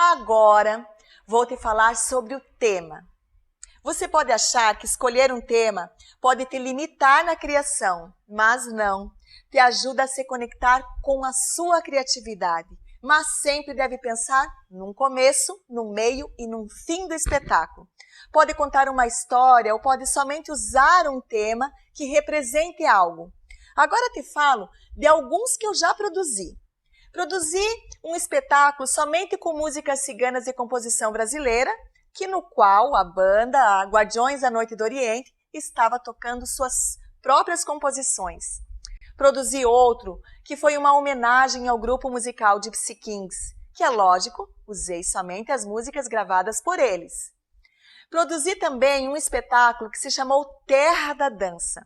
Agora, vou te falar sobre o tema. Você pode achar que escolher um tema pode te limitar na criação, mas não. Te ajuda a se conectar com a sua criatividade, mas sempre deve pensar num começo, no meio e no fim do espetáculo. Pode contar uma história ou pode somente usar um tema que represente algo. Agora te falo de alguns que eu já produzi. Produzi um espetáculo somente com músicas ciganas e composição brasileira, no qual a banda Guardiões da Noite do Oriente estava tocando suas próprias composições. Produzi outro, que foi uma homenagem ao grupo musical Gypsy Kings, que é lógico, usei somente as músicas gravadas por eles. Produzi também um espetáculo que se chamou Terra da Dança.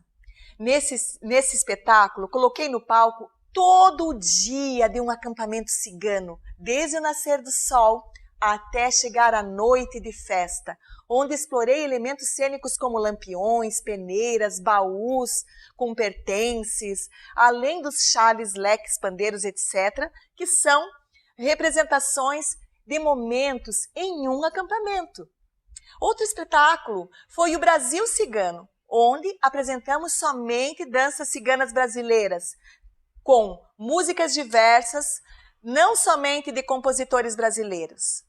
Nesse espetáculo, coloquei no palco todo o dia de um acampamento cigano, desde o nascer do sol até chegar à noite de festa, onde explorei elementos cênicos como lampiões, peneiras, baús com pertences, além dos chales, leques, pandeiros, etc., que são representações de momentos em um acampamento. Outro espetáculo foi o Brasil Cigano, onde apresentamos somente danças ciganas brasileiras, com músicas diversas, não somente de compositores brasileiros.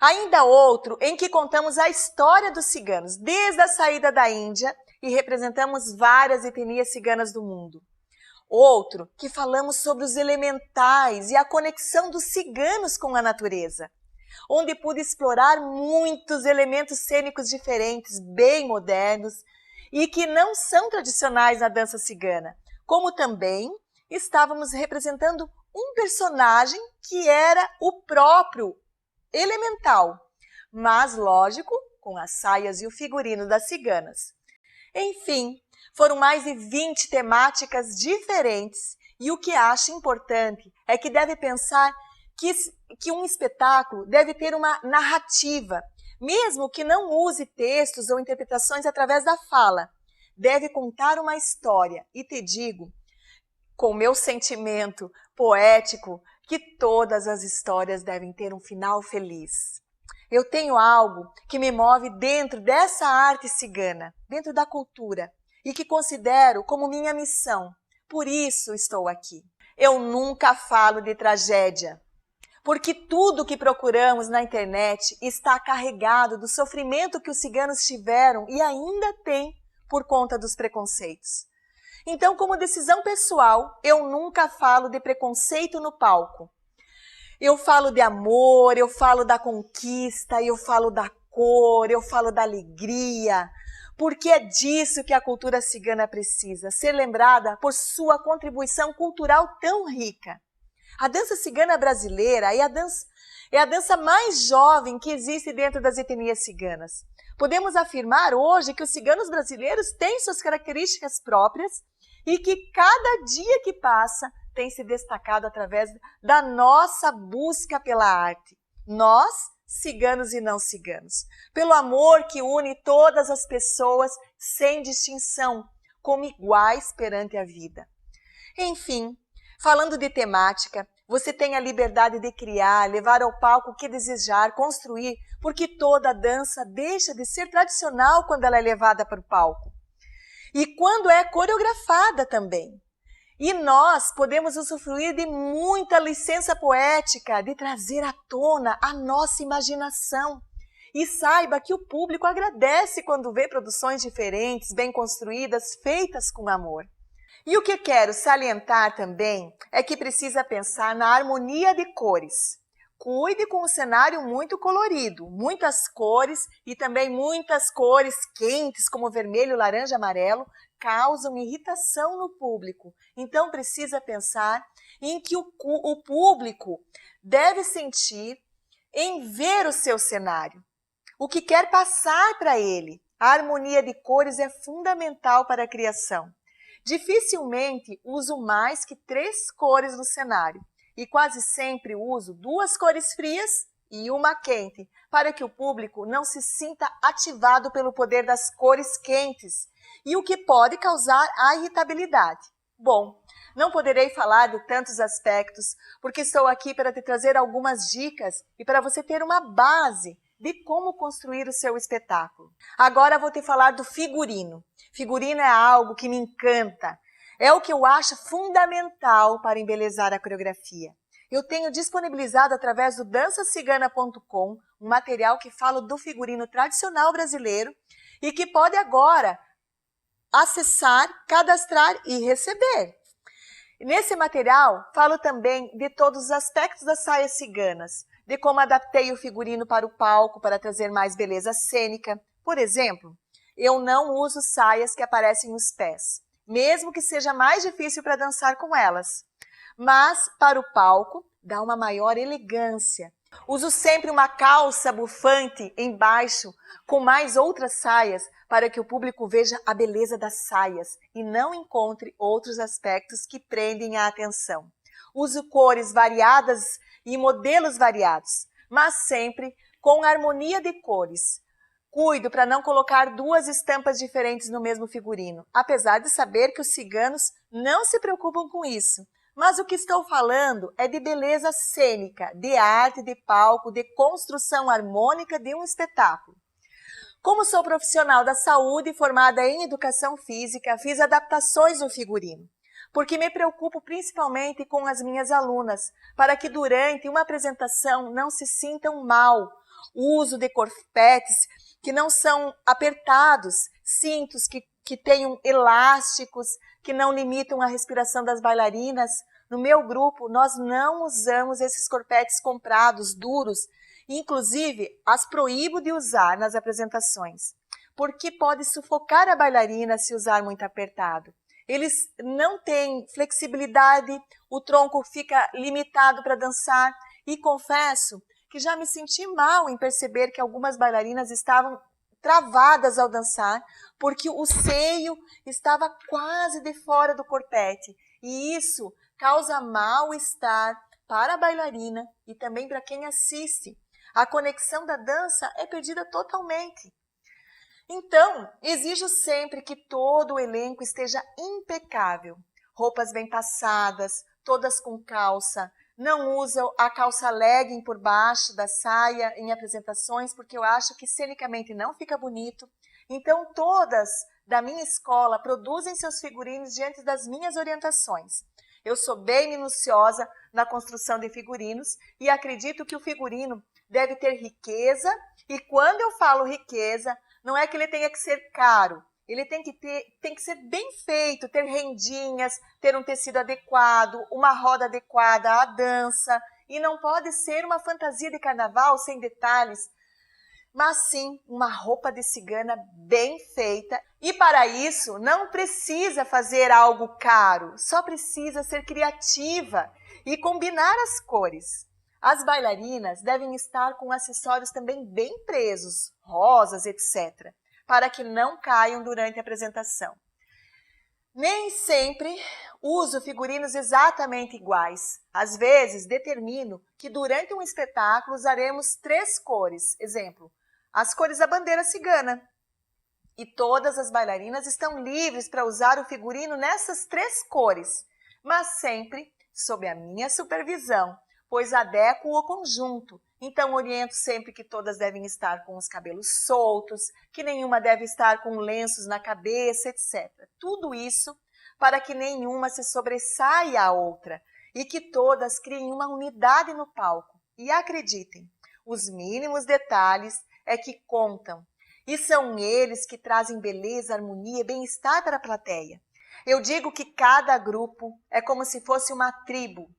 Ainda outro em que contamos a história dos ciganos, desde a saída da Índia, e representamos várias etnias ciganas do mundo. Outro que falamos sobre os elementais e a conexão dos ciganos com a natureza, onde pude explorar muitos elementos cênicos diferentes, bem modernos, e que não são tradicionais na dança cigana, como também estávamos representando um personagem que era o próprio elemental, mas lógico, com as saias e o figurino das ciganas. Enfim, foram mais de 20 temáticas diferentes e o que acho importante é que deve pensar que um espetáculo deve ter uma narrativa, mesmo que não use textos ou interpretações através da fala. Deve contar uma história e te digo, com meu sentimento poético, que todas as histórias devem ter um final feliz. Eu tenho algo que me move dentro dessa arte cigana, dentro da cultura, e que considero como minha missão. Por isso estou aqui. Eu nunca falo de tragédia, porque tudo que procuramos na internet está carregado do sofrimento que os ciganos tiveram e ainda têm por conta dos preconceitos. Então, como decisão pessoal, eu nunca falo de preconceito no palco. Eu falo de amor, eu falo da conquista, eu falo da cor, eu falo da alegria, porque é disso que a cultura cigana precisa, ser lembrada por sua contribuição cultural tão rica. A dança cigana brasileira é a dança mais jovem que existe dentro das etnias ciganas. Podemos afirmar hoje que os ciganos brasileiros têm suas características próprias e que cada dia que passa tem se destacado através da nossa busca pela arte. Nós, ciganos e não ciganos, pelo amor que une todas as pessoas sem distinção, como iguais perante a vida. Enfim, falando de temática, você tem a liberdade de criar, levar ao palco o que desejar, construir, porque toda dança deixa de ser tradicional quando ela é levada para o palco. E quando é coreografada também. E nós podemos usufruir de muita licença poética, de trazer à tona a nossa imaginação. E saiba que o público agradece quando vê produções diferentes, bem construídas, feitas com amor. E o que quero salientar também é que precisa pensar na harmonia de cores. Cuide com um cenário muito colorido, muitas cores e também muitas cores quentes, como vermelho, laranja, amarelo, causam irritação no público. Então precisa pensar em que o público deve sentir em ver o seu cenário, o que quer passar para ele. A harmonia de cores é fundamental para a criação. Dificilmente uso mais que 3 cores no cenário e quase sempre uso 2 cores frias e uma quente, para que o público não se sinta ativado pelo poder das cores quentes e o que pode causar a irritabilidade. Bom, não poderei falar de tantos aspectos, porque estou aqui para te trazer algumas dicas e para você ter uma base de como construir o seu espetáculo. Agora vou te falar do figurino. Figurino é algo que me encanta. É o que eu acho fundamental para embelezar a coreografia. Eu tenho disponibilizado através do dançacigana.com um material que fala do figurino tradicional brasileiro e que pode agora acessar, cadastrar e receber. Nesse material, falo também de todos os aspectos das saias ciganas, de como adaptei o figurino para o palco para trazer mais beleza cênica. Por exemplo, eu não uso saias que aparecem nos pés, mesmo que seja mais difícil para dançar com elas. Mas, para o palco, dá uma maior elegância. Uso sempre uma calça bufante embaixo, com mais outras saias, para que o público veja a beleza das saias e não encontre outros aspectos que prendem a atenção. Uso cores variadas e modelos variados, mas sempre com harmonia de cores. Cuido para não colocar duas estampas diferentes no mesmo figurino, apesar de saber que os ciganos não se preocupam com isso. Mas o que estou falando é de beleza cênica, de arte de palco, de construção harmônica de um espetáculo. Como sou profissional da saúde formada em educação física, fiz adaptações no figurino, porque me preocupo principalmente com as minhas alunas, para que durante uma apresentação não se sintam mal. O uso de corpetes que não são apertados, cintos que tenham elásticos, que não limitam a respiração das bailarinas. No meu grupo, nós não usamos esses corpetes comprados, duros, inclusive as proíbo de usar nas apresentações, porque pode sufocar a bailarina se usar muito apertado. Eles não têm flexibilidade, o tronco fica limitado para dançar e confesso que já me senti mal em perceber que algumas bailarinas estavam travadas ao dançar, porque o seio estava quase de fora do corpete. E isso causa mal-estar para a bailarina e também para quem assiste. A conexão da dança é perdida totalmente. Então, exijo sempre que todo o elenco esteja impecável. Roupas bem passadas, todas com calça. Não uso a calça legging por baixo da saia em apresentações, porque eu acho que cenicamente não fica bonito. Então, todas da minha escola produzem seus figurinos diante das minhas orientações. Eu sou bem minuciosa na construção de figurinos e acredito que o figurino deve ter riqueza. E quando eu falo riqueza, não é que ele tenha que ser caro. Ele tem que ser bem feito, ter rendinhas, ter um tecido adequado, uma roda adequada à dança. E não pode ser uma fantasia de carnaval sem detalhes, mas sim uma roupa de cigana bem feita. E para isso não precisa fazer algo caro, só precisa ser criativa e combinar as cores. As bailarinas devem estar com acessórios também bem presos, rosas, etc., para que não caiam durante a apresentação. Nem sempre uso figurinos exatamente iguais. Às vezes, determino que durante um espetáculo usaremos 3 cores. Exemplo, as cores da bandeira cigana. E todas as bailarinas estão livres para usar o figurino nessas 3 cores, mas sempre sob a minha supervisão, pois adequo o conjunto. Então, oriento sempre que todas devem estar com os cabelos soltos, que nenhuma deve estar com lenços na cabeça, etc. Tudo isso para que nenhuma se sobressaia à outra e que todas criem uma unidade no palco. E acreditem, os mínimos detalhes é que contam e são eles que trazem beleza, harmonia e bem-estar para a plateia. Eu digo que cada grupo é como se fosse uma tribo,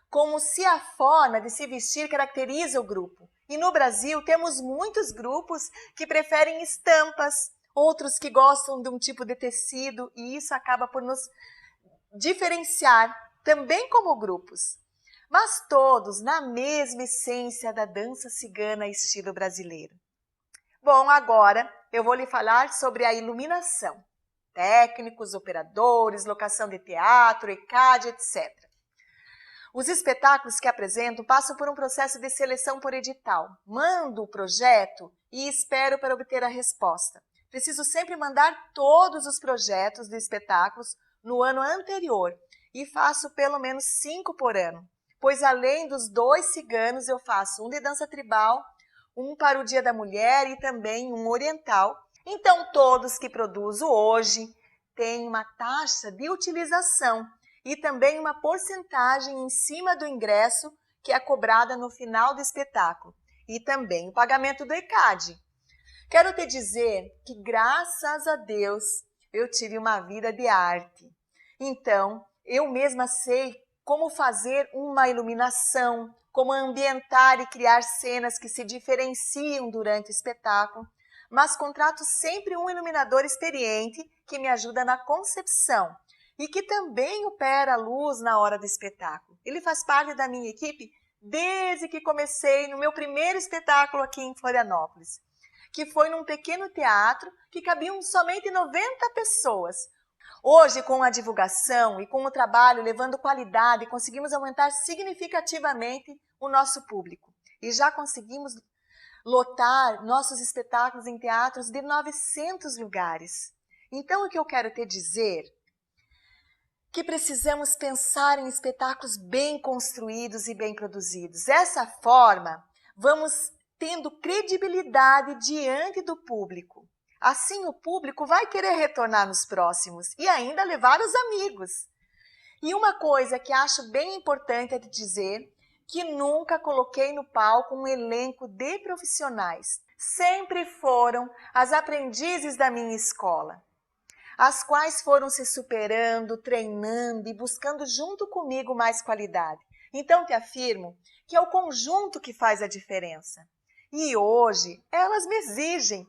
como se a forma de se vestir caracteriza o grupo. E no Brasil temos muitos grupos que preferem estampas, outros que gostam de um tipo de tecido, e isso acaba por nos diferenciar também como grupos, mas todos na mesma essência da dança cigana estilo brasileiro. Bom, agora eu vou lhe falar sobre a iluminação, técnicos, operadores, locação de teatro, ECAD, etc. Os espetáculos que apresento passam por um processo de seleção por edital. Mando o projeto e espero para obter a resposta. Preciso sempre mandar todos os projetos de espetáculos no ano anterior e faço pelo menos 5 por ano, pois além dos 2 ciganos eu faço um de dança tribal, um para o Dia da Mulher e também um oriental. Então todos que produzo hoje têm uma taxa de utilização e também uma porcentagem em cima do ingresso que é cobrada no final do espetáculo e também o pagamento do ECAD. Quero te dizer que, graças a Deus, eu tive uma vida de arte. Então, eu mesma sei como fazer uma iluminação, como ambientar e criar cenas que se diferenciam durante o espetáculo, mas contrato sempre um iluminador experiente que me ajuda na concepção e que também opera a luz na hora do espetáculo. Ele faz parte da minha equipe desde que comecei no meu primeiro espetáculo aqui em Florianópolis, que foi num pequeno teatro que cabiam somente 90 pessoas. Hoje, com a divulgação e com o trabalho levando qualidade, conseguimos aumentar significativamente o nosso público. E já conseguimos lotar nossos espetáculos em teatros de 900 lugares. Então, o que eu quero te dizer é que precisamos pensar em espetáculos bem construídos e bem produzidos. Dessa forma, vamos tendo credibilidade diante do público. Assim, o público vai querer retornar nos próximos e ainda levar os amigos. E uma coisa que acho bem importante é dizer que nunca coloquei no palco um elenco de profissionais. Sempre foram as aprendizes da minha escola, as quais foram se superando, treinando e buscando junto comigo mais qualidade. Então te afirmo que é o conjunto que faz a diferença. E hoje elas me exigem.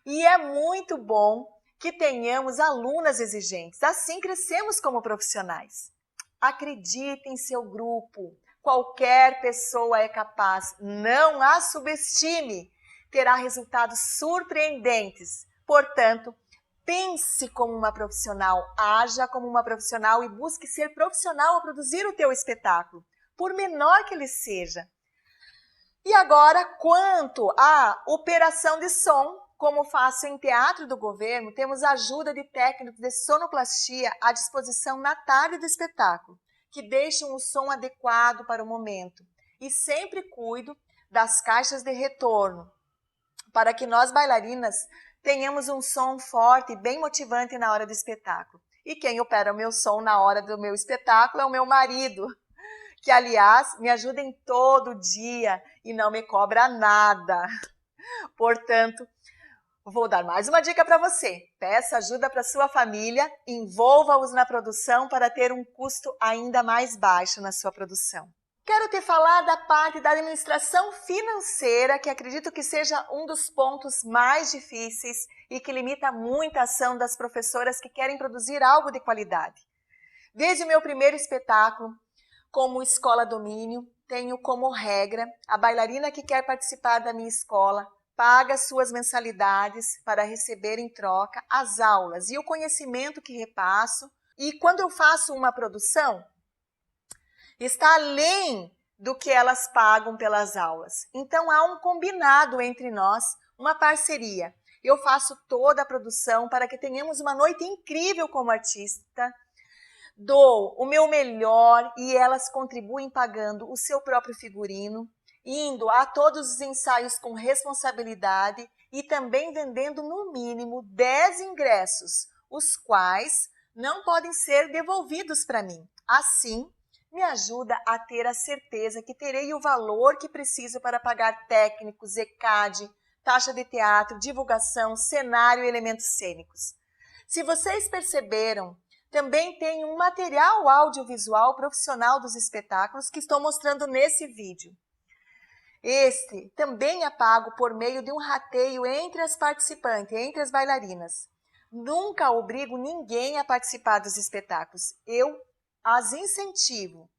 E é muito bom que tenhamos alunas exigentes. Assim crescemos como profissionais. Acredite em seu grupo. Qualquer pessoa é capaz. Não a subestime. Terá resultados surpreendentes. Portanto, pense como uma profissional, haja como uma profissional e busque ser profissional ao produzir o teu espetáculo, por menor que ele seja. E agora, quanto à operação de som, como faço em teatro do governo, temos a ajuda de técnicos de sonoplastia à disposição na tarde do espetáculo, que deixam o som adequado para o momento. E sempre cuido das caixas de retorno, para que nós bailarinas tenhamos um som forte e bem motivante na hora do espetáculo. E quem opera o meu som na hora do meu espetáculo é o meu marido, que, aliás, me ajuda em todo dia e não me cobra nada. Portanto, vou dar mais uma dica para você. Peça ajuda para sua família, envolva-os na produção para ter um custo ainda mais baixo na sua produção. Quero te falar da parte da administração financeira, que acredito que seja um dos pontos mais difíceis e que limita muito a ação das professoras que querem produzir algo de qualidade. Desde o meu primeiro espetáculo, como Escola Domínio, tenho como regra a bailarina que quer participar da minha escola paga suas mensalidades para receber em troca as aulas e o conhecimento que repasso. E quando eu faço uma produção, está além do que elas pagam pelas aulas. Então há um combinado entre nós, uma parceria. Eu faço toda a produção para que tenhamos uma noite incrível como artista. Dou o meu melhor e elas contribuem pagando o seu próprio figurino, indo a todos os ensaios com responsabilidade e também vendendo no mínimo 10 ingressos, os quais não podem ser devolvidos para mim. Assim, me ajuda a ter a certeza que terei o valor que preciso para pagar técnicos, ECAD, taxa de teatro, divulgação, cenário e elementos cênicos. Se vocês perceberam, também tem um material audiovisual profissional dos espetáculos que estou mostrando nesse vídeo. Este também é pago por meio de um rateio entre as participantes, entre as bailarinas. Nunca obrigo ninguém a participar dos espetáculos. Eu as incentivo,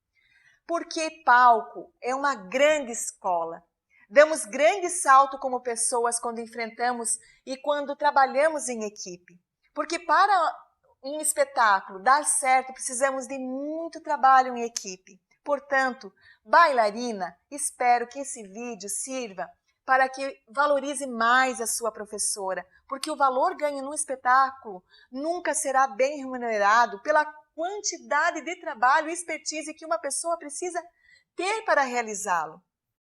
porque palco é uma grande escola. Damos grande salto como pessoas quando enfrentamos e quando trabalhamos em equipe. Porque para um espetáculo dar certo, precisamos de muito trabalho em equipe. Portanto, bailarina, espero que esse vídeo sirva para que valorize mais a sua professora, porque o valor ganho no espetáculo nunca será bem remunerado pela quantidade de trabalho e expertise que uma pessoa precisa ter para realizá-lo.